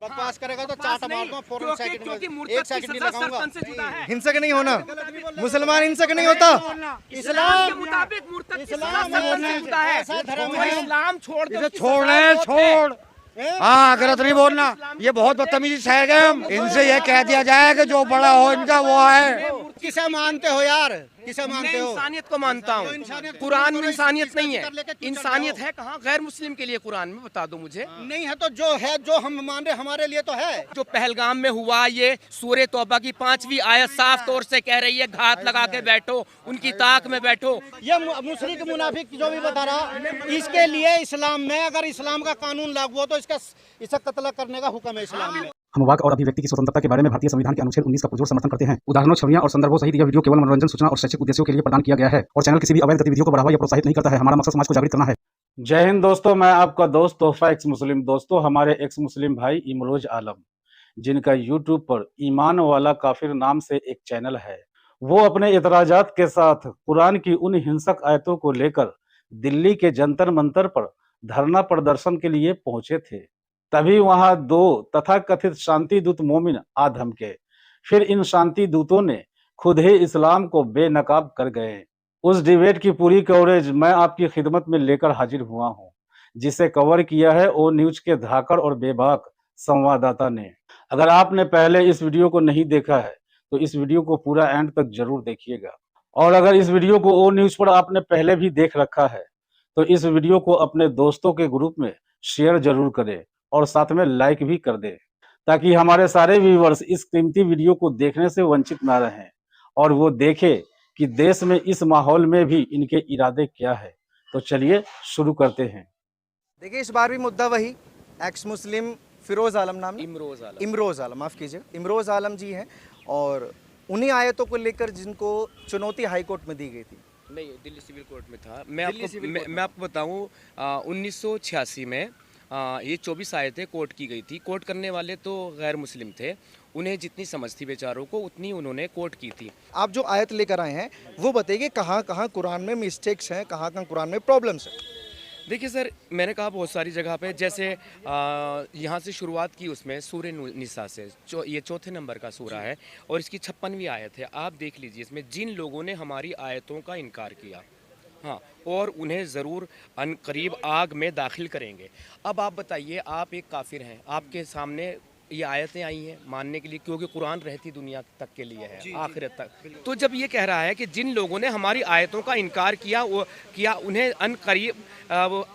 बकवास करेगा तो चाटा मारूंगा फौरन सेकंड में, एक सेकंड नहीं लगाऊंगा। हिंसक नहीं होना, मुसलमान हिंसक नहीं होता। इस्लाम के मुताबिक मुर्तद इस्लाम से जुदा है। ऐसा धर्म वो है। इस्लाम छोड़ दो, छोड़ रहे हैं, छोड़। हाँ, गलत नहीं बोलना, ये बहुत बदतमीजी है। इनसे ये कह दिया जाए कि जो बड़ा हो इनका वो है। किसे मानते हो यार, किसे मानते हो? इंसानियत को मानता हूँ। कुरान में इंसानियत नहीं है। इंसानियत है कहाँ? गैर मुस्लिम के लिए कुरान में बता दो मुझे। नहीं है तो जो है, जो हम मान रहे हमारे लिए तो है। जो पहलगाम में हुआ, ये सूरह तौबा की 5वीं आयत साफ तौर से कह रही है, घात लगा के बैठो, उनकी ताक में बैठो। ये मुशरिक मुनाफिक जो भी बता रहा, इसके लिए इस्लाम में अगर इस्लाम का कानून लागू हो तो इसे कत्ल करने का हुक्म है इस्लाम में। हम वाक और अभिव्यक्ति की स्वतंत्रता के बारे में भारतीय संविधान के अनुच्छेद 19 का पुरजोर समर्थन करते हैं। उदाहरणों, छवियां और संदर्भों सहित यह वीडियो केवल मनोरंजन, सूचना और शैक्षिक उद्देश्यों के लिए प्रदान किया गया है और चैनल किसी भी अवैध गतिविधियों को बढ़ावा या प्रोत्साहित नहीं करता है। हमारा मकसद समाज को जागृत करना है। जय हिंद दोस्तों, मैं आपका दोस्त तोहफा एक्स मुस्लिम। दोस्तों, हमारे एक्स मुस्लिम भाई इमरोज आलम, जिनका यूट्यूब पर ईमान वाला काफिर नाम से एक चैनल है, वो अपने इतराजात के साथ कुरान की उन हिंसक आयतों को लेकर दिल्ली के जंतर मंतर पर धरना प्रदर्शन के लिए पहुंचे थे। तभी वहां दो तथाकथित शांति दूत मोमिन आ धमके। फिर इन शांति दूतों ने खुद ही इस्लाम को बेनकाब कर गए। उस डिबेट की पूरी कवरेज मैं आपकी खिदमत में लेकर हाजिर हुआ हूं, जिसे कवर किया है ओ न्यूज के धाकड़ और बेबाक संवाददाता ने। अगर आपने पहले इस वीडियो को नहीं देखा है तो इस वीडियो को पूरा एंड तक जरूर देखिएगा, और अगर इस वीडियो को ओ न्यूज पर आपने पहले भी देख रखा है तो इस वीडियो को अपने दोस्तों के ग्रुप में शेयर जरूर करें और साथ में लाइक भी कर दे, ताकि हमारे सारे व्यूवर्स इस कीमती वीडियो को देखने से वंचित ना रहें और वो देखे कि देश में इस माहौल में भी इनके इरादे क्या है। तो चलिए शुरू करते हैं। देखिए, इस बार भी मुद्दा वही एक्स मुस्लिम फिरोज आलम नाम, इमरोज आलम, माफ कीजिएगा, इमरोज आलम जी हैं, और उन्हीं आयतों को लेकर जिनको चुनौती हाई कोर्ट में दी गई थी। नहीं, दिल्ली सिविल कोर्ट में था। मैं आपको बताऊं, 1986 में ये 24 आयतें कोर्ट की गई थी। कोर्ट करने वाले तो गैर मुस्लिम थे, उन्हें जितनी समझ थी बेचारों को उतनी उन्होंने कोर्ट की थी। आप जो आयत लेकर आए हैं वो बताइए, कहाँ कहाँ कुरान में मिस्टेक्स हैं, कहाँ कहाँ कुरान में प्रॉब्लम्स हैं। देखिए सर, मैंने कहा बहुत सारी जगह पे, जैसे यहाँ से शुरुआत की उसमें सूरह निसा से, ये चौथे नंबर का सूरा है और इसकी 56वीं आयत है। आप देख लीजिए, इसमें जिन लोगों ने हमारी आयतों का इनकार किया, हाँ, और उन्हें ज़रूर अनकरीब आग में दाखिल करेंगे। अब आप बताइए, आप एक काफिर हैं, आपके सामने ये आयतें आई हैं मानने के लिए, क्योंकि कुरान रहती दुनिया तक के लिए है, आखिरत तक। तो जब ये कह रहा है कि जिन लोगों ने हमारी आयतों का इनकार किया उन्हें अनकरीब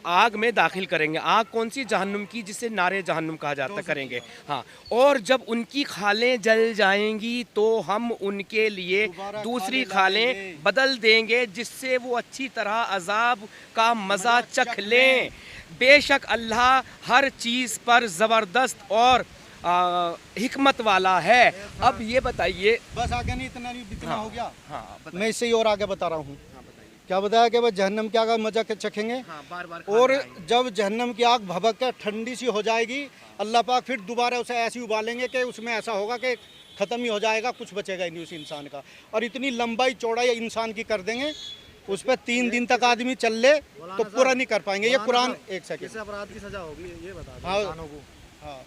आग में दाखिल करेंगे। आग कौन सी? जहन्नुम की, जिसे नारे जहन्नुम कहा जाता, करेंगे। हाँ, और जब उनकी खालें जल जाएंगी तो हम उनके लिए दूसरी खालें बदल देंगे, जिससे वो अच्छी तरह अजाब का मज़ा चख लें। बेशक अल्लाह हर चीज़ पर ज़बरदस्त और हिकमत वाला है। अब ये बताइए, बस आगे नहीं, इतना हो गया। हाँ, मैं इससे ही और आगे बता रहा हूँ। क्या बताया कि जहन्नम की आग मजा के चखेंगे, बार और जब जहन्नम की आग भभक के ठंडी सी हो जाएगी, अल्लाह पाक फिर दोबारा उसे ऐसी उबालेंगे कि उसमें ऐसा होगा कि ख़त्म ही हो जाएगा, कुछ बचेगा ही नहीं उस इंसान का। और इतनी लंबाई चौड़ाई इंसान की कर देंगे, उस पर 3 दिन तक आदमी चल ले तो पूरा नहीं कर पाएंगे। ये कुरान, एक सेकंड, अपराध की सजा होगी ये बता हाँ,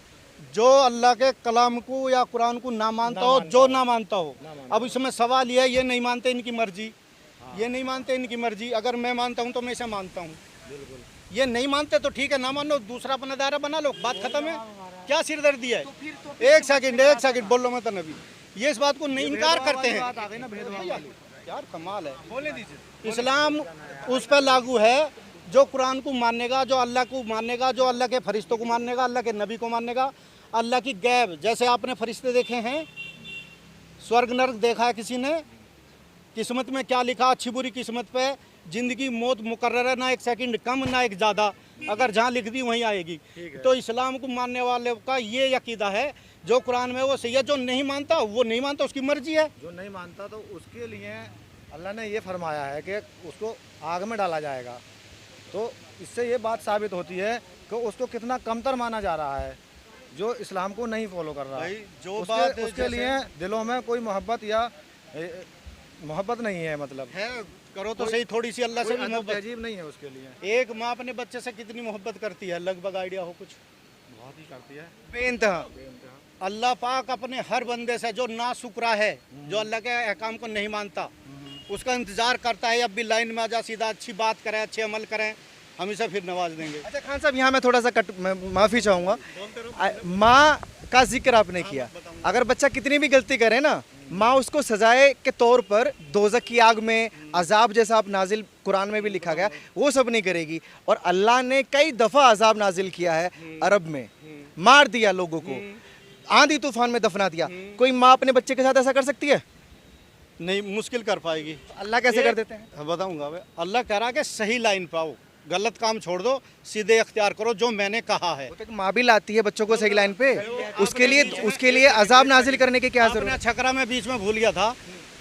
जो अल्लाह के कलाम को या कुरान को ना मानता हो, जो ना मानता हो। अब इसमें सवाल ये है, ये नहीं मानते इनकी मर्जी, ये नहीं मानते इनकी मर्जी। अगर मैं मानता हूँ तो मैं इसे मानता हूँ, ये नहीं मानते तो ठीक है, ना मानो, दूसरा अपना दायरा बना लो, बात खत्म है। क्या सिरदर्दी है? एक सेकंड बोल लो मत नबी, ये इस बात को नहीं इनकार करते हैं। यार कमाल है। बोले दीजिए, इस्लाम उस पर लागू है जो कुरान को मानेगा, जो अल्लाह को मानेगा, जो अल्लाह के फरिश्तों को मानेगा, अल्लाह के नबी को मानेगा, अल्लाह की गैब, जैसे आपने फरिश्ते देखे हैं, स्वर्ग नरक देखा है किसी ने, किस्मत में क्या लिखा, अच्छी बुरी किस्मत पे जिंदगी मौत मुकर्रर है, ना एक सेकंड कम ना एक ज़्यादा, अगर जहाँ लिख दी वहीं आएगी। तो इस्लाम को मानने वाले का ये अकीदा है, जो कुरान में वो सही है, जो नहीं मानता वो नहीं मानता, उसकी मर्जी है। जो नहीं मानता तो उसके लिए अल्लाह ने ये फरमाया है कि उसको आग में डाला जाएगा। तो इससे ये बात साबित होती है कि उसको कितना कमतर माना जा रहा है, जो इस्लाम को नहीं फॉलो कर रहा है। जो उसके लिए दिलों में कोई मोहब्बत या मोहब्बत नहीं है, मतलब है, करो तो सही, थोड़ी सी अल्लाह से भी मोहब्बत अजीब नहीं है उसके लिए। एक माँ अपने बच्चे से कितनी मोहब्बत करती है, लगभग आइडिया हो कुछ? बेइंतहा। अल्लाह पाक अपने हर बंदे से जो ना शुक्रा है, जो अल्लाह के अहकाम को नहीं मानता, उसका इंतजार करता है अब भी लाइन में आ जा, सीधा अच्छी बात करें, अच्छे अमल करें, हम इसे फिर नवाज देंगे। अच्छा खान साहब, यहाँ मैं थोड़ा सा माफ़ी चाहूँगा। माँ का जिक्र आपने किया, अगर बच्चा कितनी भी गलती करे ना, माँ उसको सजाए के तौर पर दोज़ख की आग में अजाब जैसा आप नाजिल कुरान में भी लिखा गया, वो सब नहीं करेगी। और अल्लाह ने कई दफ़ा अजाब नाजिल किया है अरब में, मार दिया लोगों को, आंधी तूफान में दफना दिया। कोई माँ अपने बच्चे के साथ ऐसा कर सकती है? नहीं, मुश्किल कर पाएगी। अल्लाह कैसे कर देते हैं? बताऊंगा मैं। अल्लाह कह रहा है कि सही लाइन पाओ, गलत काम छोड़ दो, सीधे अख्तियार करो जो मैंने कहा है। तो माँ भी लाती है बच्चों को सही लाइन पे, उसके लिए अजाब नाजिल करने की क्या जरूरत है? छकरा में बीच में भूल गया था,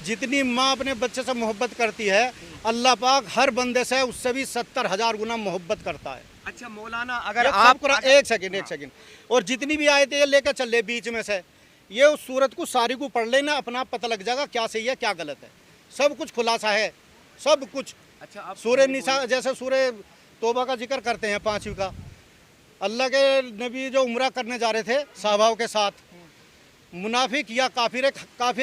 जितनी माँ अपने बच्चे से मोहब्बत करती है, अल्लाह पाक हर बंदे से उससे भी 70,000 गुना मोहब्बत करता है। अच्छा मौलाना, अगर आप एक सेकंड, और जितनी भी आयतें ये लेकर चल ले बीच में से, ये उस सूरत को सारी को पढ़ लेना, अपना पता लग जाएगा क्या सही है क्या गलत है, सब कुछ खुलासा है, सब कुछ। अच्छा, आप सूरह निसा, जैसे सूरह तौबा का जिक्र करते हैं 5वीं का, अल्लाह के नबी जो उम्रा करने जा रहे थे साहबाओं के साथ, मुनाफिक या काफिर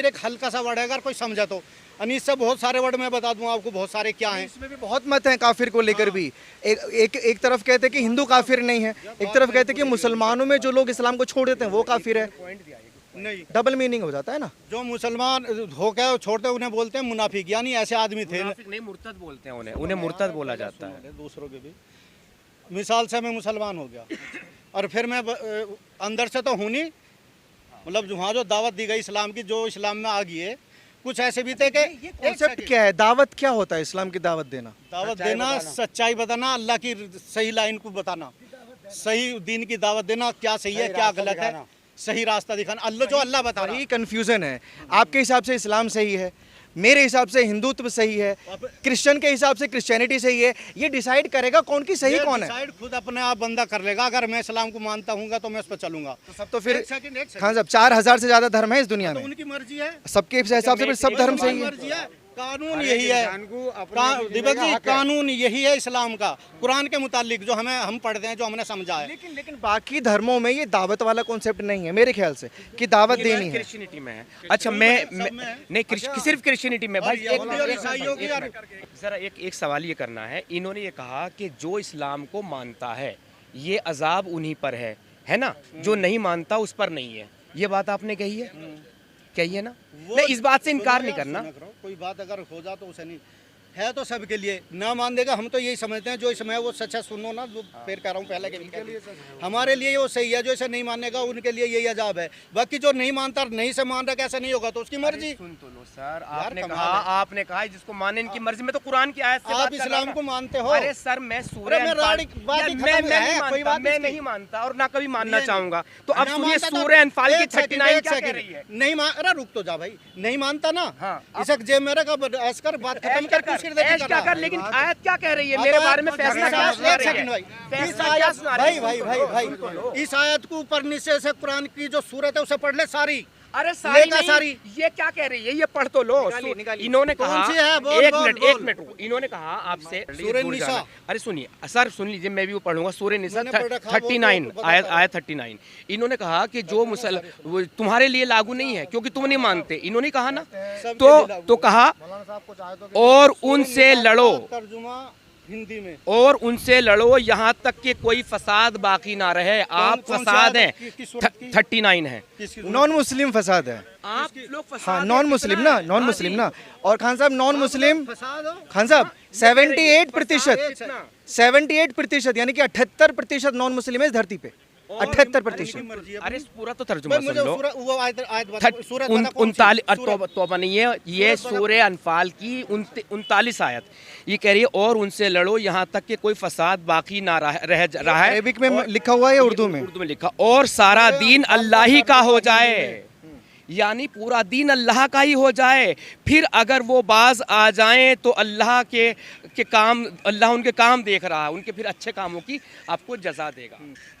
एक हल्का सा वर्ड है, अगर कोई समझा तो। अनीस से बहुत सारे वर्ड मैं बता दूं आपको, बहुत सारे क्या हैं। इसमें भी बहुत मत हैं काफिर को लेकर भी। एक तरफ कहते हैं कि हिंदू काफिर नहीं है, एक तरफ कहते हैं कि मुसलमानों में जो लोग इस्लाम को छोड़ देते हैं वो काफिर है। नहीं, डबल मीनिंग हो जाता है ना। जो मुसलमान होकर छोड़ते उन्हें बोलते हैं मुनाफिक, यानी ऐसे आदमी थे। मुनाफिक नहीं, मुर्तद बोलते हैं उन्हें मुर्तद बोला जाता है। दूसरों के भी मिसाल से मैं मुसलमान हो गया और फिर मैं अंदर से तो हूँ नहीं, मतलब वहाँ जो दावत दी गई इस्लाम की, जो इस्लाम में आ गई है, कुछ ऐसे भी थे कि कॉन्सेप्ट क्या है, दावत क्या होता है, इस्लाम की दावत देना? दावत देना, सच्चाई बताना, अल्लाह की सही लाइन को बताना, सही दीन की दावत देना, क्या सही है क्या गलत है, सही रास्ता दिखाना, अल्लाह जो अल्लाह बता रहा है। ये कंफ्यूजन है, आपके हिसाब से इस्लाम सही है, मेरे हिसाब से हिंदुत्व सही है, क्रिश्चियन के हिसाब से क्रिश्चियनिटी सही है। ये डिसाइड करेगा कौन की सही कौन है? डिसाइड खुद अपने आप बंदा कर लेगा। अगर मैं इस्लाम को मानता हूँ तो मैं उस पर चलूंगा। तो सब तो फिर एक सेकंड, खान साहब 4000 से ज्यादा धर्म है इस दुनिया तो में, उनकी मर्जी है, सबके हिसाब से फिर सब धर्म सही है। मर्जी है, कानून यही है, दीपक जी, कानून यही है इस्लाम का, कुरान के मुतालिक जो हम पढ़ते हैं, जो हमने समझा है। लेकिन बाकी धर्मों में ये दावत वाला कॉन्सेप्ट नहीं है मेरे ख्याल से, कि दावत देनी है। क्रिश्चियनिटी में है। अच्छा मैं नहीं, सिर्फ क्रिश्चियनिटी में भाई जरा एक सवाल ये करना है। इन्होंने ये कहा कि जो इस्लाम को मानता है ये अजाब उन्हीं पर है ना, जो नहीं मानता उस पर नहीं है। ये बात आपने कही है, कही है ना? नहीं, इस बात से इनकार नहीं करना। कोई बात अगर हो जा तो उसे नहीं है, तो सबके लिए ना मान देगा। हम तो यही समझते हैं जो इसमें वो सच्चा सुनो ना, जो फिर कह रहा हूँ पहले के लिए हमारे लिए वो सही है, जो इसे नहीं मानेगा उनके लिए यही अजाब है। बाकी जो नहीं मानता, नहीं से मान रहा, कैसे नहीं होगा तो उसकी मर्जी। सुन तो लो सर, आपने कहा जिसको माने इनकी मर्जी में, तो कुरान की आयत से आप इस्लाम को मानते हो? अरे सर मैं मैं नहीं मानता और ना कभी मानना चाहूंगा। तो अब सुनिए सूरह अनफाल की 39 क्या कह रही है? नहीं मान, अरे रुक तो जा भाई, नहीं मानता ना, इसे जेब में रख, ऐश कर, बात खत्म कर, ऐश क्या कर, लेकिन आयत क्या कह रही है मेरे बारे में? फैसला क्या सुना रही है? भाई इस आयत को ऊपर नीचे से कुरान की जो सूरत है उसे पढ़ ले सारी। अरे सारी ये क्या कह रही है, ये पढ़ तो लो। इन्होंने कहा, एक मिनट रुको, इन्होंने कहा आपसे सूरह निसा। अरे सुनिए सर, सुन लीजिए, मैं भी वो पढ़ूंगा सूरह निसा 39 आयत 39। इन्होंने कहा कि जो तुम्हारे लिए लागू नहीं है क्योंकि तुम नहीं मानते, इन्होंने कहा ना, तो कहा और उनसे लड़ो, तर्जुमा हिंदी में, और उनसे लड़ो यहाँ तक कि कोई फसाद बाकी ना रहे। आप फसाद हैं, 39 है, नॉन मुस्लिम फसाद है। आप लोग फसाद, हाँ नॉन मुस्लिम ना, नॉन मुस्लिम ना। और खान साहब नॉन मुस्लिम, खान साहब 78% यानी कि 78% नॉन मुस्लिम है इस धरती पे, 78%। अरे पूरा तो तर्जुमा सुन लो। 39 तौबा नहीं है, ये सूरह अनफाल की 39 आयत ये कह रही है और उनसे लड़ो यहाँ तक कि कोई फसाद बाकी ना रह रहा है। अरबिक में लिखा हुआ है, उर्दू में लिखा, और सारा दीन अल्लाह ही का हो जाए, यानी पूरा दीन अल्लाह का ही हो जाए। फिर अगर वो बाज आ जाएं तो अल्लाह के काम, अल्लाह उनके काम देख रहा है, उनके फिर अच्छे कामों की आपको जजा देगा।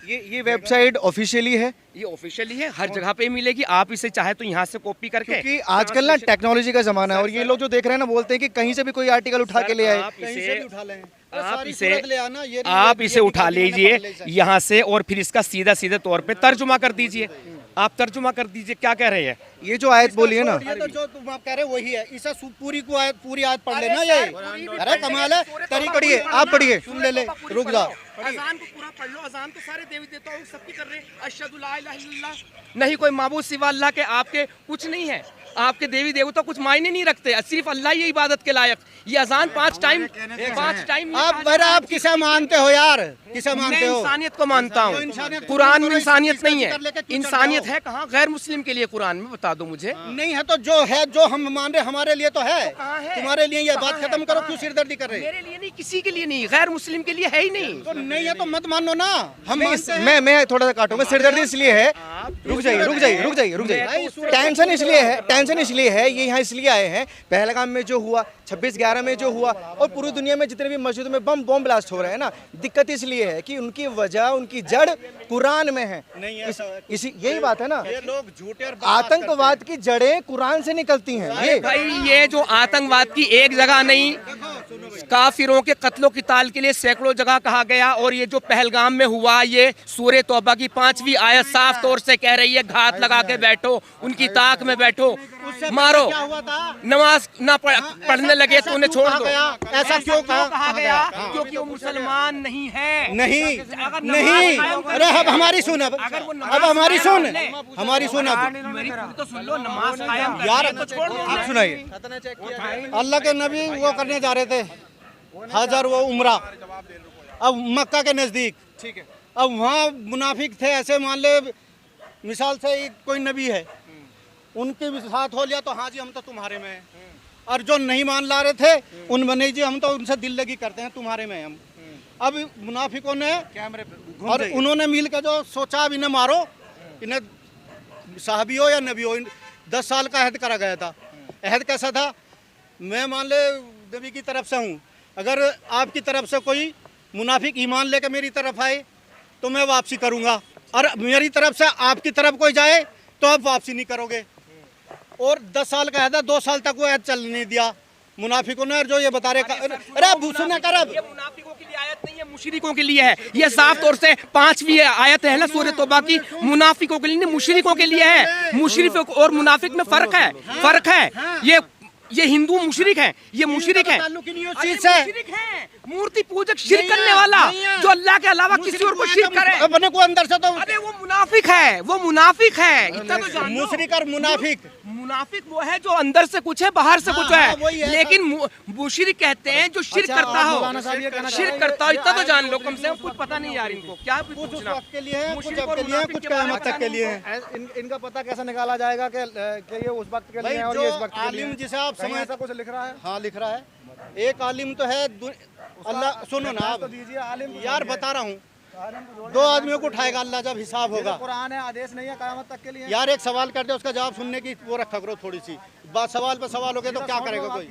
ये वेबसाइट ऑफिशियली है, ये ऑफिशियली है, हर जगह पे मिलेगी। आप इसे चाहे तो यहाँ से कॉपी करके, क्योंकि आजकल ना टेक्नोलॉजी का जमाना है और ये लोग जो देख रहे हैं ना बोलते हैं कि कहीं से भी कोई आर्टिकल उठा के ले आए। कहीं से भी उठा लें। आप सारी इसे सूरत ले आना, ये नहीं, आप ये इसे उठा दिखा दी मैंने लीजिए पहले से। यहाँ से और फिर इसका सीधा सीधे तौर पे तर्जुमा कर दीजिए। आप तर्जुमा कर दीजिए, क्या कह रहे हैं? ये जो आयत बोली है ना, ये तो जो तुम आप कह रहे हो वही है, इसे पूरी आयत पढ़ लेना ये। अरे कमाल है, तरी पढ़िए, आप पढ़िए। सुन ले, रुक जा। अजान को पूरा पढ़ लो। अजान तो सारे देवी देवताओं सबकी कर रहे हैं। अशहदु ला इलाहा इल्लल्लाह, नहीं कोई माबूद सिवा अल्लाह के, आपके कुछ नहीं है, आपके देवी देवता कुछ मायने नहीं रखते, सिर्फ अल्लाह ही इबादत के लायक। ये अजान 5 टाइम आप किसे मानते हो यार, किसे मैं मानते हो? इंसानियत को मानता जो हूँ। इंसानियत को कुरान करो, में इस इंसानियत चीज़ का नहीं जिक्र लेके है। क्यों चल इंसानियत रहे हो? है कहाँ? गैर मुस्लिम के लिए कुरान में बता दो मुझे। नहीं है तो जो है, जो हम मान रहे हमारे लिए तो है, कहाँ है? तुम्हारे लिए ये बात कहाँ खत्म है? करो, कहाँ क्यों है? सिरदर्दी कर रहे? मेरे लिए नहीं, किसी के लिए नहीं, गैर मुस्लिम के लिए है ही नहीं। तो नहीं है तो मत मानो ना, हम मानते हैं। मैं थोड़ा सा काटूंगा। सिरदर्दी इसलिए है, रुक जाइए। टेंशन इसलिए है, ये यहाँ इसलिए आए हैं, पहलगाम में जो हुआ, 26/11 में जो हुआ, और पूरी दुनिया में जितने भी मस्जिदों में बम ब्लास्ट हो रहे हैं ना, दिक्कत इसलिए है कि उनकी वजह, उनकी जड़ कुरान में है। नहीं ऐसा इसी यही बात है ना, ये लोग झूठे और बकवास आतंकवाद की जड़ें कुरान से निकलती हैं। ये भाई ये जो आतंकवाद की एक जगह नहीं, काफिरों के कत्लो क़िताल के लिए सैकड़ों जगह कहा गया। और ये जो पहलगाम में हुआ, ये सूरह तौबा की 5वीं आयत साफ तौर से कह रही है, घात लगा के बैठो, उनकी ताक में बैठो, मारो। क्या हुआ था? नमाज ना पढ़ने लगे तो उन्हें छोड़ दो। ऐसा क्यों कहा गया? क्योंकि वो मुसलमान नहीं है। नहीं अगर नमाज नहीं, कायम कर अरे ले- अब हमारी सुन, अब अगर वो नमाज अब हमारी सुन, कायम कर ले- हमारी सुन अब मेरी तो सुन लो, नमाज कायम कर यार, ले तो छोड़ दो। आप सुनाइए। अल्लाह के नबी वो करने जा रहे थे हजर, वो उम्रा, अब मक्का के नजदीक, ठीक है। अब वहाँ मुनाफिक थे, ऐसे मान ले मिसाल से एक कोई नबी है, उनके भी साथ हो लिया तो हाँ जी हम तो तुम्हारे में हैं, और जो नहीं मान ला रहे थे उन नहीं जी हम तो उनसे दिल लगी करते हैं, तुम्हारे में हैं हम। अब मुनाफिकों ने और उन्होंने मिल के जो सोचा, अब इन्हें मारो, इन्हें साहबी हो या नबी हो, 10 साल का अहद करा गया था। अहद कैसा था? मैं मान ले नबी की तरफ से हूँ, अगर आपकी तरफ से कोई मुनाफिक ईमान लेकर मेरी तरफ आए तो मैं वापसी करूँगा, और मेरी तरफ से आपकी तरफ कोई जाए तो आप वापसी नहीं करोगे। और 10 साल का अहद है, 2 साल तक वो अहद चल नहीं दिया मुनाफिकों ने। और जो ये बता रहे, अरे भूसुना कर, अब ये मुनाफिकों के लिए आयत नहीं है, मुशरिकों के लिए है। ये साफ तौर से 5वीं आयत है ना सूरह तौबा की, मुनाफिकों के लिए नहीं, मुशरिकों के लिए है। मुशरिक और मुनाफिक में फर्क है। ये हिंदू मुशरिक है, ये मुशरिक है, ताल्लुक ही नहीं उस अरे चीज से। मुशरिक है, मूर्ति पूजक, शिर्क करने वाला, जो अल्लाह के अलावा किसी और को शिर्क करे। अपने को अंदर से तो अरे वो मुनाफिक है, वो मुनाफिक है, इतना तो जान लो। मुशरिक और मुनाफिक, मुनाफिक वो है जो अंदर से कुछ है, बाहर से कुछ हाँ, वही है। है। लेकिन मुशरिक कहते हैं जो शिर्क करता हो, शिर्क करता हो, इतना तो जान लो कम से कम। कुछ पता नहीं यार इनको, क्या कुछ उस पूछना। वक्त के लिए है, कुछ मुशरिक अब और के लिए है, मुनाफिक कुछ के बारे में क़यामत तक के लिए है। इनका पता कैसे निकाला जाएगा कि ये उस वक्त के लिए भाई है और जो ये इस वक्त के लिए आलिम है? जिसे आप कहीं समझ, ऐसा कुछ लिख रहा है? हाँ लिख रहा है, एक आलिम तो है अल्लाह, सुनो ना तो आप दीजिए, आलिम को यार छोड़िए। बता रहा हूँ, आलिम को जोड़िए। 2 आदमियों को उठाएगा अल्लाह जब हिसाब ये तो होगा। कुरान है, आदेश नहीं है, क़यामत तक के लिए है। यार एक सवाल कर दे, उसका जवाब सुनने की वो रखा करो थोड़ी सी बात, सवाल पे सवाल हो गए तो क्या करेगा कोई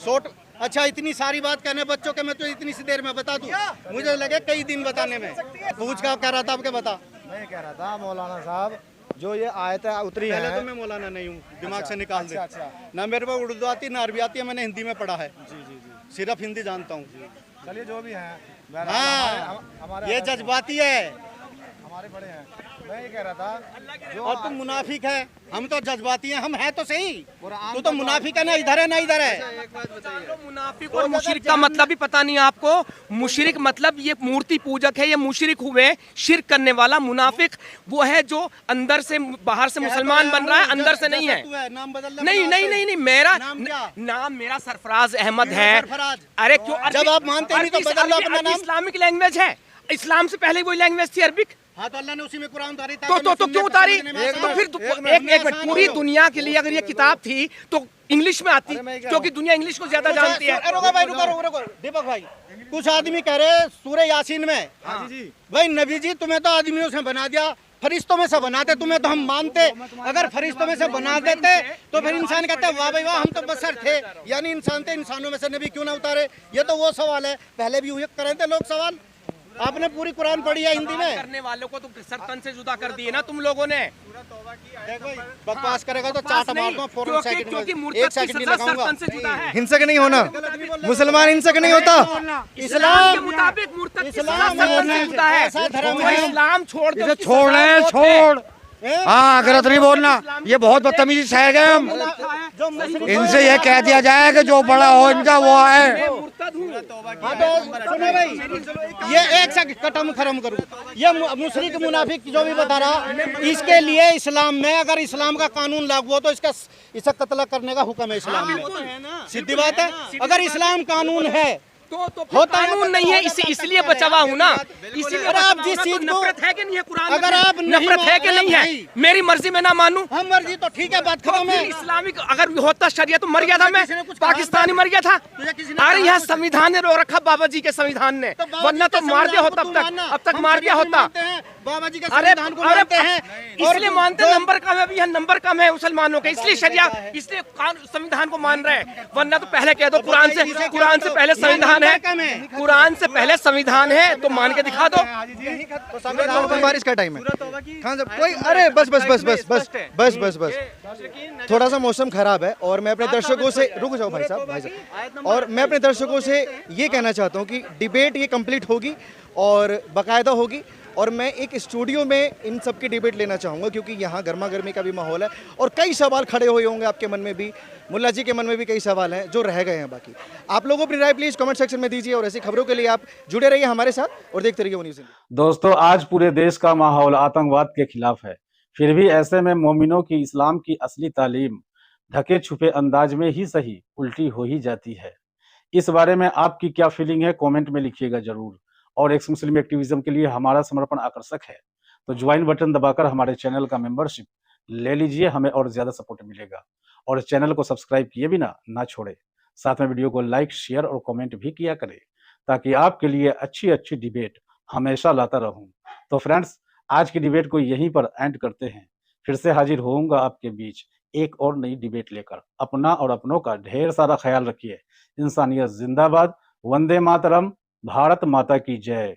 शॉर्ट। अच्छा इतनी सारी बात कहने बच्चों के, मैं तो इतनी सी देर में बता दूं, मुझे लगे कई दिन बताने में। पूछ का कह रहा था, आपके बता। मैं ये कह रहा था मौलाना साहब, जो ये आयत उतरी पहले है, तो मैं मौलाना नहीं हूँ, दिमाग से निकाल दे। अच्छा। ना मेरे को उर्दू आती ना अरबी आती है, मैंने हिंदी में पढ़ा है, सिर्फ हिंदी जानता हूँ। चलिए जो भी है, हाँ हमारे ये जज्बाती है, हमारे बड़े हैं। मैं ये कह रहा था, जो और तुम मुनाफिक है, हम तो जज्बाती हैं, हम हैं तो सही। कुरान तू तो मुनाफिक है ना, इधर है ना इधर है। मुनाफिक और मुशरिक का मतलब भी पता नहीं आपको। मुशरिक मतलब ये मूर्ति पूजक है, ये मुशरिक हुए, शिर्क करने वाला। मुनाफिक वो है जो अंदर से, बाहर से मुसलमान बन रहा है, अंदर से नहीं है। नाम बदल नहीं, मेरा नाम क्या? नाम मेरा सरफराज अहमद क्यों है। सरफराज? अरे क्यों? जब आप मानते नहीं तो बदल लो अपना नाम। इस्लामिक लैंग्वेज है, इस्लाम से पहले वही लैंग्वेज थी, अरबिक। हाँ तो अल्लाह ने उसी में कुरान उतारी, तो क्यों उतारी? तो फिर एक मिनट, पूरी दुनिया के लिए अगर ये किताब थी तो इंग्लिश में आती, क्योंकि दुनिया इंग्लिश को ज्यादा जानती है। रुको भाई, रुको दीपक भाई, कुछ आदमी कह रहे सूरह यासीन में, भाई नबी जी तुम्हें तो आदमियों से बना दिया, फरिश्तों में से बनाते, तुम्हें तो हम मानते। अगर फरिश्तों में से बना देते तो फिर इंसान कहते हैं वाह भाई वाह, हम तो बशर थे, यानी इंसान थे, इंसानों में से नबी क्यों ना उतारे? ये तो वो सवाल है, पहले भी हुए करे थे लोग सवाल, आपने पूरी कुरान पढ़ी है हिंदी में? करने वालों को तो सर तन से जुदा कर दिए ना तुम लोगों ने। देखो बकवास करेगा तो चाट मार दूं फौरन सेकंड क्योंकि में, मुर्तद 1 सेकंड की नहीं सजा सर लगाऊंगा। तन से जुदा है। हिंसक नहीं होना, मुसलमान हिंसक नहीं होता। इस्लाम के मुताबिक मुर्तद की सजा सर तन से जुदा है। ऐसा धर्म जो है। इस्लाम छोड़ दो, इसे उसकी छोड़ सजा रहे हैं, मौत है। छोड़। हाँ, गलत नहीं बोलना, ये बहुत बदतमीजी से है हम। जो मुस्लिम इनसे ये कह दिया जाए कि जो बड़ा हो इनका वो है। मैं मुर्तद हूँ। हाँ तो सुनो भाई, ये एक सेकंड कटम खरम करूँ, ये मुशरिक मुनाफिक जो भी बता रहा, इसके लिए इस्लाम में अगर इस्लाम का कानून लागू हो तो इसे कत्ल करने का हुक्म है इस्लाम में। सीधी बात है, अगर इस्लाम कानून है तो कानून नहीं है, इसलिए बचा हुआ हूँ ना। इसीलिए अगर आप जिस चीज को- नफरत है कि नहीं है कुरान में? अगर आप नहीं नफरत है कि मान- नहीं है? भाई। मेरी मर्जी में ना मानूं हम मर्जी तो ठीक है, बात तो खत्म फिर है। इस्लामिक अगर होता शरिया तो मर गया था मैं, किसी ने कुछ कहा पाकिस्तानी मर गया था। तुझे किसी ने अरे कहा यहाँ कुछ? संविधान ने रो रखा, बाबा जी के संविधान ने, तो बाबा वरना जी तो के मार दिया संविधान होता को अब तू तक, मानना। अब तक हम मार दिया शरीयत में होता। मानते हैं, बाबा जी का अरे संविधान को मानते हैं। इसलिए मानते हैं, नंबर कम है अभी, यहाँ नंबर कम है मुसलमानों के, इसलिए शरिया, इसलिए संविधान को मान रहे हैं। वरना तो पहले कह दो कुरान से पहले संविधान है, कुरान से पहले संविधान है तो मान के दिखा दो। तो संविधान पर बारिश का टाइम है। हाँ जब कोई, अरे बस बस बस बस बस बस बस बस थोड़ा सा मौसम खराब है और मैं अपने दर्शकों से, रुक जाओ भाई साहब, और मैं अपने दर्शकों से ये कहना चाहता हूँ कि डिबेट ये कंप्लीट होगी और बाकायदा होगी, और मैं एक स्टूडियो में इन सब की डिबेट लेना चाहूँगा क्योंकि यहाँ गर्मा गर्मी का भी माहौल है और कई सवाल खड़े हुए होंगे आपके मन में भी, मुल्ला जी के मन में भी कई सवाल हैं जो रह गए हैं बाकी। आप लोगों अपनी राय प्लीज़ कमेंट सेक्शन में दीजिए और ऐसी खबरों के लिए आप जुड़े रहिए हमारे साथ और देखते रहिए वो न्यूज़ इंडिया। दोस्तों, आज पूरे देश का माहौल आतंकवाद के खिलाफ है, फिर भी ऐसे में मोमिनों की इस्लाम की असली तालीम ढके छुपे अंदाज में ही सही उल्टी हो ही जाती है। इस बारे में आपकी क्या फीलिंग है, कमेंट में लिखिएगा जरूर। और एक्स मुस्लिम एक्टिविज्म के लिए हमारा समर्पण आकर्षक है, तो ज्वाइन बटन दबाकर हमारे चैनल का मेंबरशिप ले लीजिए, हमें और ज्यादा सपोर्ट मिलेगा। और चैनल को सब्सक्राइब किए बिना ना छोड़े, साथ में वीडियो को लाइक, शेयर और कमेंट भी किया करें, ताकि आपके लिए अच्छी अच्छी डिबेट हमेशा लाता रहूं। तो फ्रेंड्स, आज की डिबेट को यहीं पर एंड करते हैं। फिर से हाजिर होऊंगा आपके बीच एक और नई डिबेट लेकर। अपना और अपनों का ढेर सारा ख्याल रखिए। इंसानियत जिंदाबाद, वंदे मातरम, भारत माता की जय।